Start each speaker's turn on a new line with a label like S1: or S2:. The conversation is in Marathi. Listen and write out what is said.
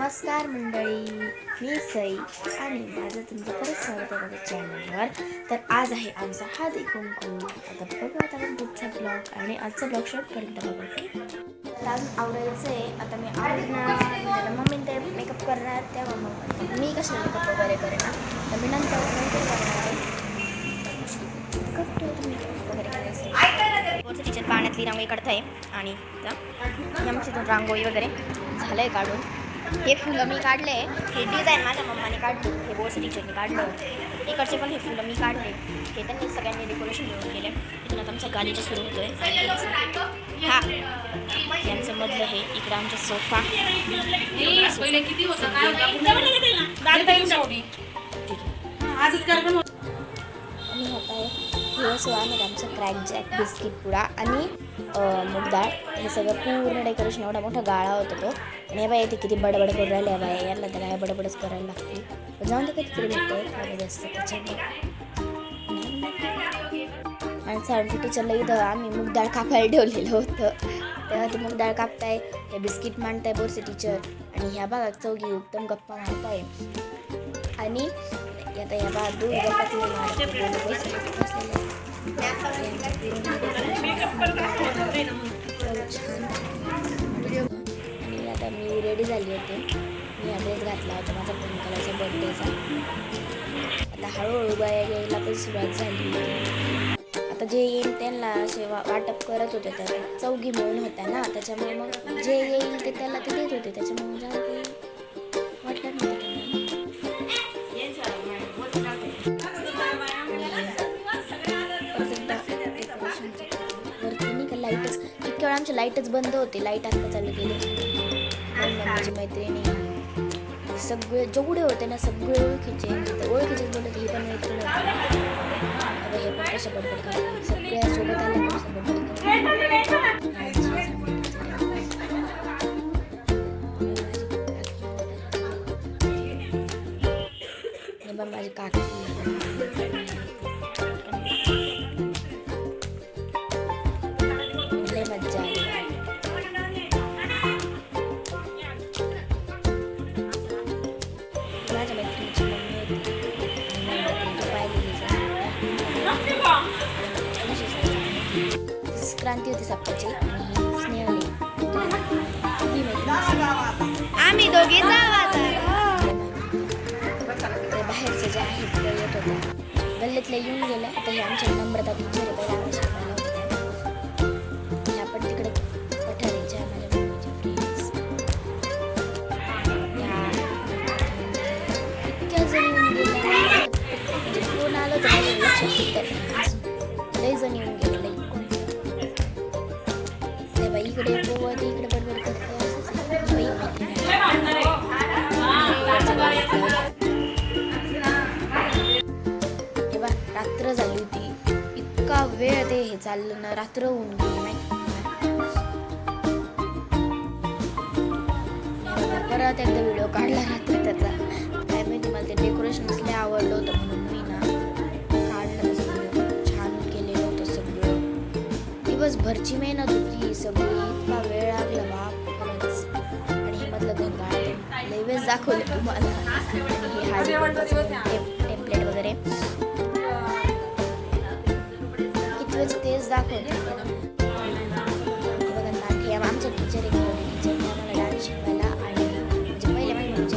S1: नमस्कार मंडळी, मी सई आणि माझं तुमचं खरंच स्वागत आहे माझ्या चॅनलवर. तर आज आहे आमचा हळदी कुंकू. आता बघू आता आपण पुढचा ब्लॉग आणि आजचा ब्लॉग शॉर्टपर्यंत बघू. तर आज आवडायचं आहे. आता मी आवडणार मम्मी ते मेकअप करणार तेव्हा मग मी कसं मेकअप वगैरे करेन तर मी नंतर करणार आहे. वगैरे करायचं टीचर पाण्यातली रांगोळी काढत आहे आणि आमची रांगोळी वगैरे झालं आहे काढून. हे फुलं मी काढले, हे डिझाईन माझ्या मम्माने काढली, हे बोर्स टीचरने काढलं. इकडचे पण हे फुलं मी काढले, हे त्यांनी सगळ्यांनी डेकोरेशन करून केले. इथून आता आमचा गालीचा सुरू होतोय. हा यांचं मधलं हे इकडं आमचा सोफा. आणि होता आहे हे सोळामध्ये आमचं क्रॅक जॅक बिस्किट पुडा आणि मूग डाळ. हे सगळं पूर्ण डेकोरेशन एवढा मोठा गाळा होता तो. आणि बाई ते किती बडबड करून राहिले बाय, याला तर काय बडबडच करायला लागते. जाऊन ते किती भेटतं खायला असतं त्याच्यामुळे. आणि सारखी टीचरला इथं आम्ही मूग डाळ कापायला ठेवलेलं होतं, तेव्हा ते मूग डाळ कापताय, हे बिस्किट मांडताय बोरसे टीचर. आणि ह्या भागात चौघी एकदम गप्पा मारताय. आणि आता या बा दूध गप्पाच नाही आणि आता मी रेडी झाली होते. मी हा ड्रेस घातला होता माझा पिंक कलरचा बर्थडेचा. आता हळूहळू बाया यायला पण सुरुवात झाली. आता जे येईल त्यांना असे वाटप करत होते, त्या चौघी मिळून होत्या ना, त्याच्यामुळे मग जे येईल ते त्याला ते देत होते. त्याच्यामुळे मला काही वाटलं नव्हतं. लाईटच इतक्या वेळा आमची लाईटच बंद होते. लाईट आता चालू केली. माझी मैत्रिणी सगळे जेवढे होते ना सगळे ओळखीचे बोलत ही पण मैत्रीण होती. हे पण कशा बडबड करते सगळ्या सोबत आल्या माझी काकी मज्जा आली. माझ्या मैत्रिणीची मम्मी होती क्रांती होती सप्ताची आणि स्नेहली. आम्ही दोघे बाहेरचे जे आहेत ते येत होते, गल्लीतले येऊन गेले. आता हे आमच्या नम्रता टीचर आहे, शिकवायला होते. ह्या पण तिकडे पठारीच्या माझ्या मम्मीच्या फ्रेंड्स. इतक्या जण येऊन गेल्या, कोण आलं तर माझ्या लक्षात सुद्धा लई जण येऊन गेले. बाई इकडे पोवत इकडे बडबड करते असंच तेव्हा रात्र झाली होती. इतका वेळ ते हे चाललं ना, रात्र होऊन गेली नाही. परत एकदा व्हिडिओ काढला रात्री त्याचा. काय माहिती मला ते डेकोरेशन असले आवडलं होतं म्हणून मी ना काढलं. सगळं छान केलेलं होतं सगळं. दिवसभरची मेहनत होती सगळी. इतका वेळ लागला बाप खरंच. आणि हे मधलं गंगाळ लई वेळेस दाखवलं तुम्हाला. आणि हे टेम्पलेट वगैरे किती वेळेस तेच दाखवते. बघा नाट्य आमच्या टीचर एक टीचर आम्हाला डान्स शिकवायला. आणि म्हणजे पहिले म्हणजे